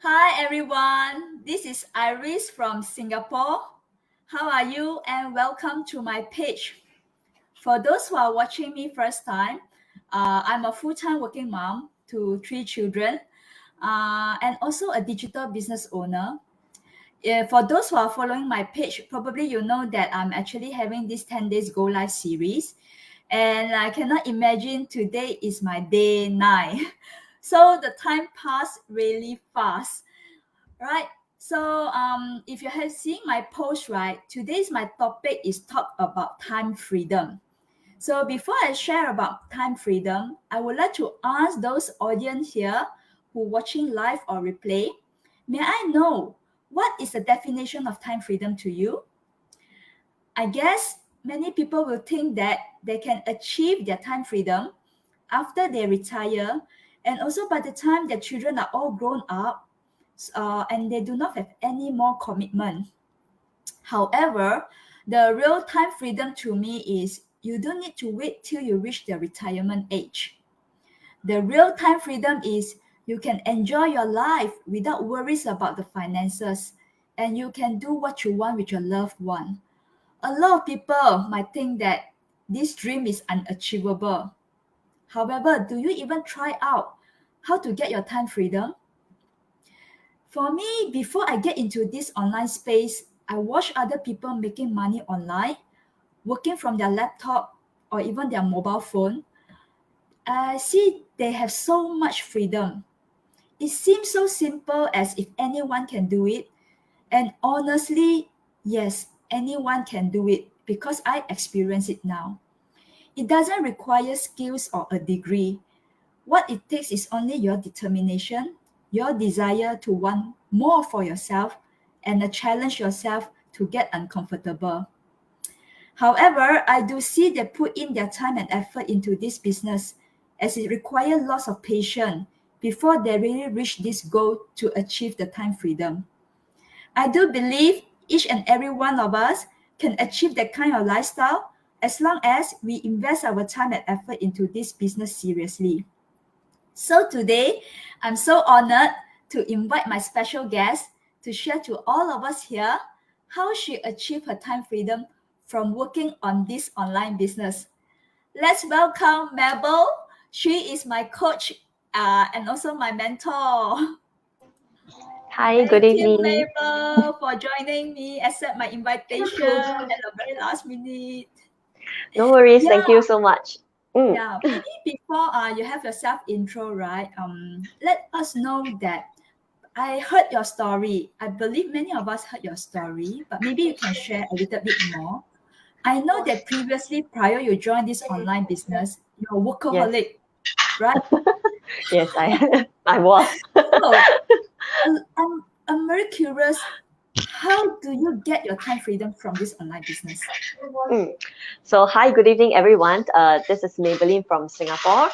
Hi everyone, this is Iris from Singapore. How are you and welcome to my page. For those who are watching me first time, I'm a full-time working mom to 3 children and also a digital business owner. For those who are following my page, probably you know that I'm actually having this 10 days Go Live series. And I cannot imagine today is my day 9. So the time passed really fast, right? So if you have seen my post, right, today's my topic is talk about time freedom. So before I share about time freedom, I would like to ask those audience here who watching live or replay, may I know what is the definition of time freedom to you? I guess many people will think that they can achieve their time freedom after they retire, and also by the time their children are all grown up, and they do not have any more commitment. However, the real time freedom to me is you don't need to wait till you reach the retirement age. The real time freedom is you can enjoy your life without worries about the finances, and you can do what you want with your loved one. A lot of people might think that this dream is unachievable. However, do you even try out how to get your time freedom? For me, before I get into this online space, I watch other people making money online, working from their laptop or even their mobile phone. I see they have so much freedom. It seems so simple as if anyone can do it. And honestly, yes, anyone can do it because I experience it now. It doesn't require skills or a degree. What it takes is only your determination, your desire to want more for yourself, and to challenge yourself to get uncomfortable. However, I do see they put in their time and effort into this business as it requires lots of patience before they really reach this goal to achieve the time freedom. I do believe each and every one of us can achieve that kind of lifestyle as long as we invest our time and effort into this business seriously. So today, I'm so honored to invite my special guest to share to all of us here how she achieved her time freedom from working on this online business. Let's welcome Mabel. She is my coach and also my mentor. Hi, good Thank you, evening. Mabel, for joining me, accept my invitation at the very last minute. No worries. Yeah, Thank you so much. Mm, yeah. Maybe before you have your self intro, right? Let us know that I heard your story. I believe many of us heard your story, but maybe you can share a little bit more. I know that previously, prior you joined this online business, you're a yes, workaholic, right? yes, I I was. So I'm very curious. How do you get your time freedom from this online business? Mm. So, hi, good evening, everyone. This is Maybelline from Singapore.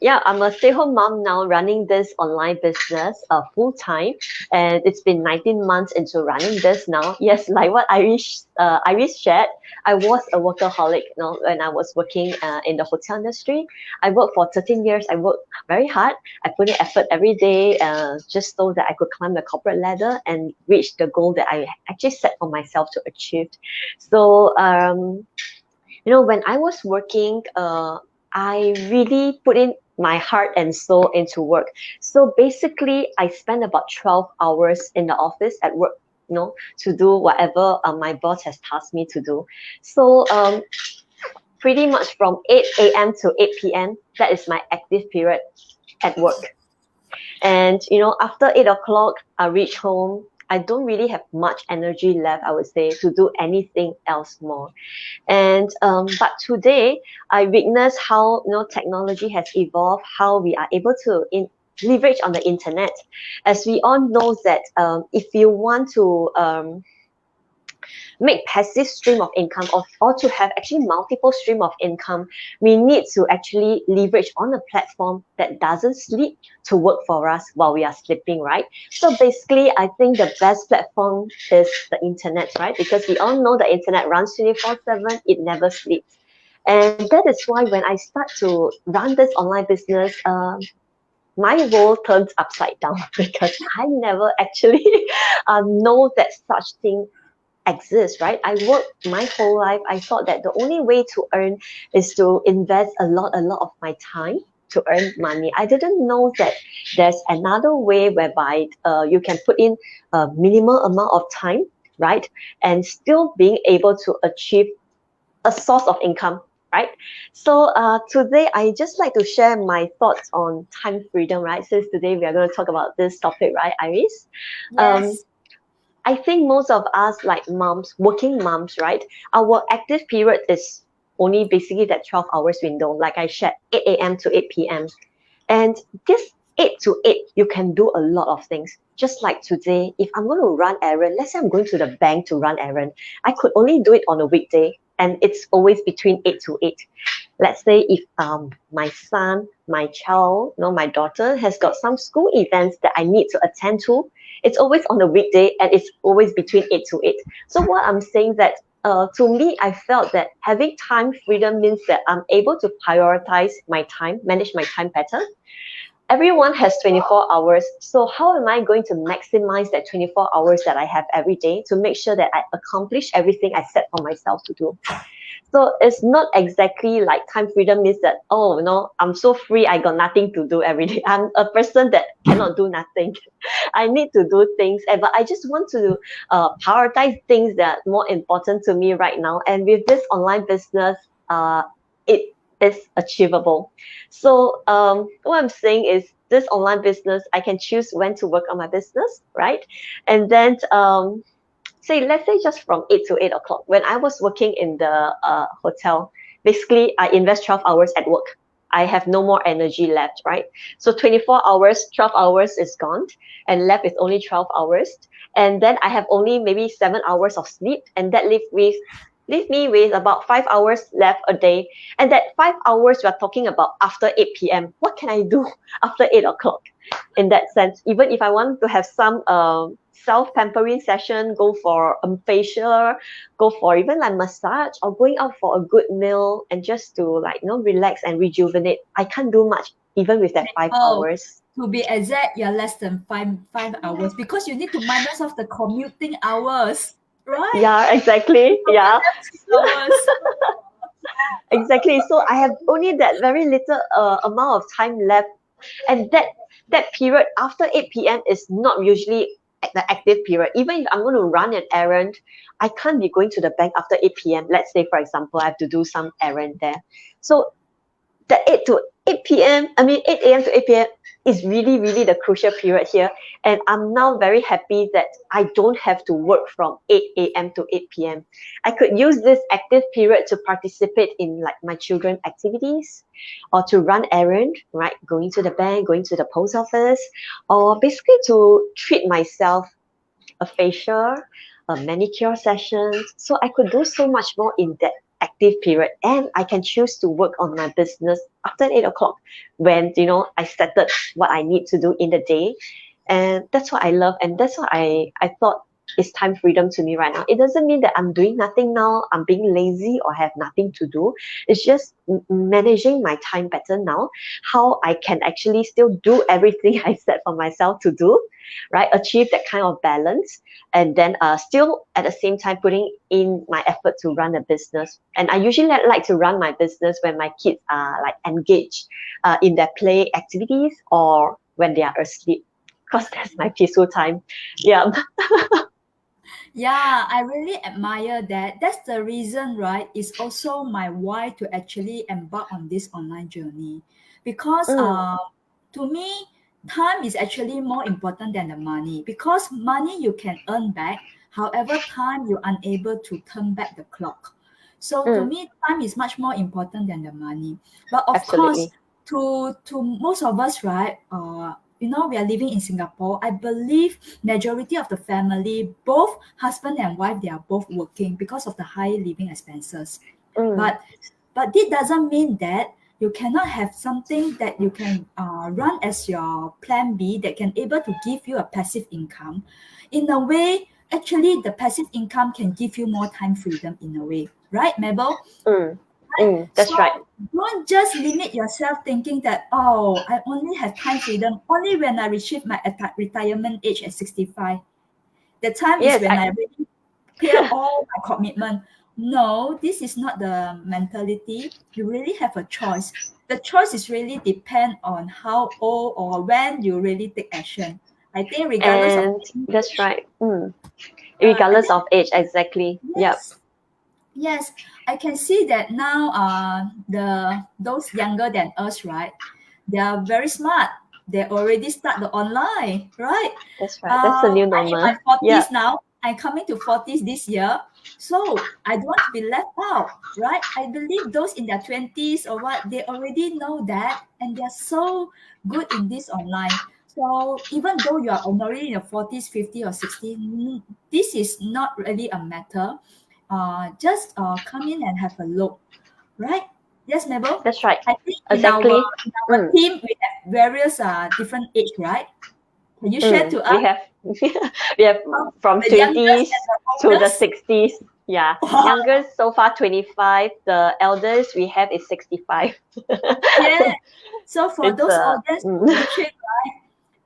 Yeah, I'm a stay-home mom now, running this online business full time, and it's been 19 months into running this now. Yes, like what Iris shared, I was a workaholic. You know, when I was working in the hotel industry, I worked for 13 years. I worked very hard. I put in effort every day, just so that I could climb the corporate ladder and reach the goal that I actually set for myself to achieve. So, when I was working, I really put in my heart and soul into work. So basically, I spend about 12 hours in the office at work, to do whatever my boss has tasked me to do. So, pretty much from 8 a.m. to 8 p.m., that is my active period at work. And after 8 o'clock, I reach home. I don't really have much energy left, I would say, to do anything else more. And but today, I witness how technology has evolved, how we are able to leverage on the internet. As we all know that if you want to make passive stream of income, or to have actually multiple stream of income, we need to actually leverage on a platform that doesn't sleep to work for us while we are sleeping, right? So basically, I think the best platform is the internet, right? Because we all know the internet runs 24/7, it never sleeps. And that is why when I start to run this online business, my world turns upside down because I never actually know that such thing exists, right? I worked my whole life. I thought that the only way to earn is to invest a lot of my time to earn money. I didn't know that there's another way whereby you can put in a minimal amount of time, right? And still being able to achieve a source of income, right? So today I just like to share my thoughts on time freedom, right? Since today we are going to talk about this topic, right, Iris? Yes. I think most of us, like moms, working moms, right? Our active period is only basically that 12 hours window, like I shared, 8 a.m. to 8 p.m. And this 8 to 8, you can do a lot of things. Just like today, if I'm going to run errand, let's say I'm going to the bank to run errand, I could only do it on a weekday, and it's always between 8 to 8. Let's say if my son, my child, my daughter has got some school events that I need to attend to, it's always on a weekday and it's always between 8 to 8. So what I'm saying that to me, I felt that having time freedom means that I'm able to prioritize my time, manage my time better. Everyone has 24 hours. So how am I going to maximize that 24 hours that I have every day to make sure that I accomplish everything I set for myself to do? So it's not exactly like time freedom means that, oh, I'm so free, I got nothing to do every day. I'm a person that cannot do nothing. I need to do things, but I just want to prioritize things that are more important to me right now. And with this online business, it is achievable. So what I'm saying is this online business, I can choose when to work on my business, right? And then let's say just from 8 to 8 o'clock, when I was working in the hotel, basically I invest 12 hours at work. I have no more energy left, right? So 24 hours, 12 hours is gone, and left is only 12 hours. And then I have only maybe 7 hours of sleep, and that leave me with about 5 hours left a day. And that 5 hours we're talking about after 8 p.m. What can I do after 8 o'clock? In that sense, even if I want to have some self-pampering session, go for a facial, go for even like massage, or going out for a good meal and just to relax and rejuvenate, I can't do much even with that 5 Oh, hours. to be exact, you're less than five hours because you need to minus off the commuting hours, right? Yeah, exactly. Yeah, 2 hours. exactly. So I have only that very little amount of time left, and that period after 8 p.m. is not usually the active period. Even if I'm going to run an errand, I can't be going to the bank after 8 p.m. Let's say, for example, I have to do some errand there. So the 8 a.m. to 8 p.m. is really, really the crucial period here. And I'm now very happy that I don't have to work from 8 a.m. to 8 p.m. I could use this active period to participate in like my children's activities or to run errand, right? Going to the bank, going to the post office, or basically to treat myself a facial, a manicure session. So I could do so much more in that active period, and I can choose to work on my business after 8 o'clock when I started what I need to do in the day. And that's what I love, and that's what I thought is time freedom to me right now. It doesn't mean that I'm doing nothing now, I'm being lazy or have nothing to do. It's just managing my time better now, how I can actually still do everything I set for myself to do, right? Achieve that kind of balance, and then still at the same time putting in my effort to run a business. And I usually like to run my business when my kids are like engaged in their play activities or when they are asleep, because that's my peaceful time. Yeah. Yeah, I really admire that. That's the reason, right? It's also my why to actually embark on this online journey. Because Mm, to me, time is actually more important than the money. Because money you can earn back, however, time you're unable to turn back the clock. So to mm, me, time is much more important than the money. But of course, absolutely. to most of us, right? We are living in Singapore. I believe majority of the family, both husband and wife, they are both working because of the high living expenses. Mm, But it doesn't mean that you cannot have something that you can run as your plan B that can able to give you a passive income. In a way, actually, the passive income can give you more time freedom in a way, right, Mabel? mm. That's right. Don't just limit yourself thinking that, oh, I only have time freedom only when I achieve my retirement age at 65. The time Yes, is when I really clear all my commitment. No, this is not the mentality. You really have a choice. The choice is really depend on how old or when you really take action. I think regardless of and that's age, right. I Regardless think of age, exactly. Yep. yes, yes, I can see that now. Those younger than us, right? They are very smart. They already start the online, right? That's right. That's the new I'm in my normal. Yeah. 40s now. I'm coming to 40s this year. So I don't want to be left out, right? I believe those in their 20s or what, they already know that and they're so good in this online. So even though you are already in your 40s, 50 or 60, this is not really a matter. Just come in and have a look, right? Yes, Mabel. That's right. I think Exactly. in our team we have various different age, right? Can you share to We us have we have how from the youngest 20s and the to the oldest? 60s. Yeah. Wow. Youngest so far 25. The eldest we have is 65. Yeah. So for It's those audience watching,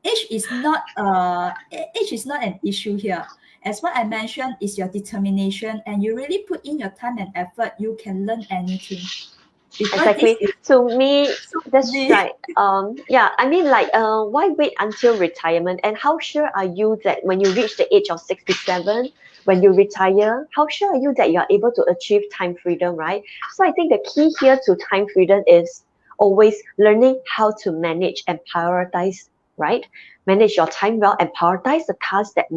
age is not an issue here. As what I mentioned is your determination and you really put in your time and effort, you can learn anything. Because this exactly. is To me, so that's easy. right. Yeah, I mean, like, why wait until retirement? And how sure are you that when you reach the age of 67, when you retire, how sure are you that you're able to achieve time freedom, right? So I think the key here to time freedom is always learning how to manage and prioritize, right? Manage your time well and prioritize the tasks that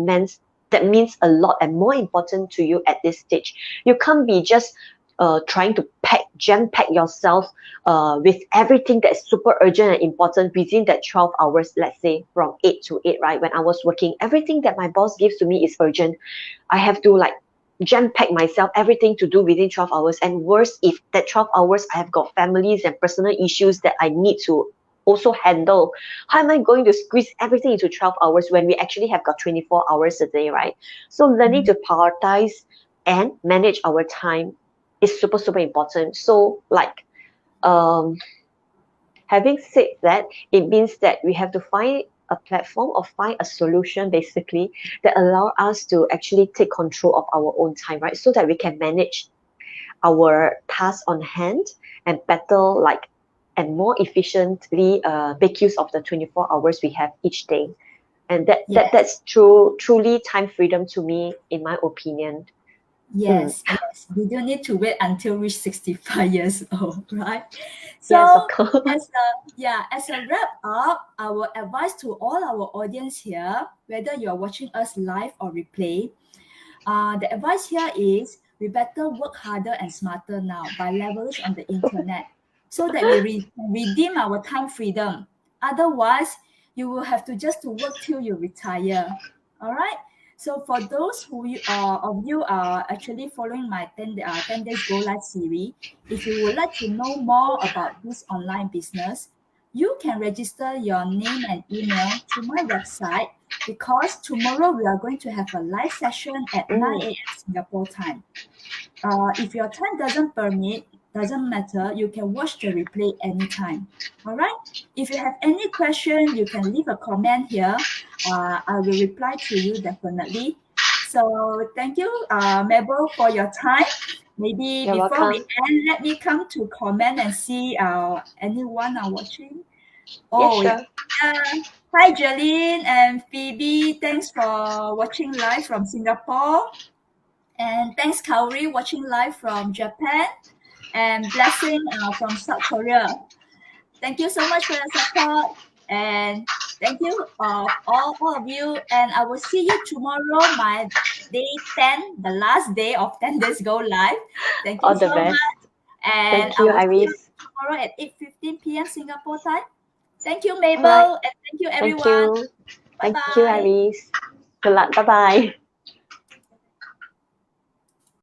means a lot and more important to you at this stage. You can't be just trying to jam pack yourself with everything that is super urgent and important within that 12 hours, let's say from 8 to 8, right? When I was working, everything that my boss gives to me is urgent. I have to like jam pack myself, everything to do within 12 hours. And worse, if that 12 hours I have got families and personal issues that I need to also handle. How am I going to squeeze everything into 12 hours when we actually have got 24 hours a day, right? So learning to prioritize and manage our time is super, super important. So like having said that, it means that we have to find a platform or find a solution basically that allow us to actually take control of our own time, right? So that we can manage our tasks on hand and better like and more efficiently make use of the 24 hours we have each day. And Yes. that's truly time freedom to me, in my opinion. Yes, yes. We don't need to wait until reach 65 years old, right? Yes, of So course. as a wrap up, our advice to all our audience here, whether you're watching us live or replay, the advice here is we better work harder and smarter now by leverage on the internet so that we redeem our time freedom. Otherwise, you will have to just to work till you retire. All right. So for those of you are actually following my 10 days go live series, if you would like to know more about this online business, you can register your name and email to my website because tomorrow we are going to have a live session at 9 a.m. Singapore time. If your time doesn't permit, doesn't matter, you can watch the replay anytime. All right. If you have any question, you can leave a comment here. I will reply to you definitely. So thank you, Mabel, for your time. Maybe You're before we welcome. end, let me come to comment and see anyone are watching. Yeah, Oh, yeah. sure. Hi, Jeline and Phoebe. Thanks for watching live from Singapore. And thanks, Kaori, watching live from Japan. And Blessing from South Korea. Thank you so much for your support. And thank you all of you. And I will see you tomorrow, my day 10, the last day of 10 Days Go Live. Thank you All the so best. much. And Thank I you, will see you Iris. tomorrow at 8:15 p.m. Singapore time. Thank you, All right. Mabel, and thank you, Thank everyone. you. Bye Thank you, bye. Iris. Good luck. Bye bye.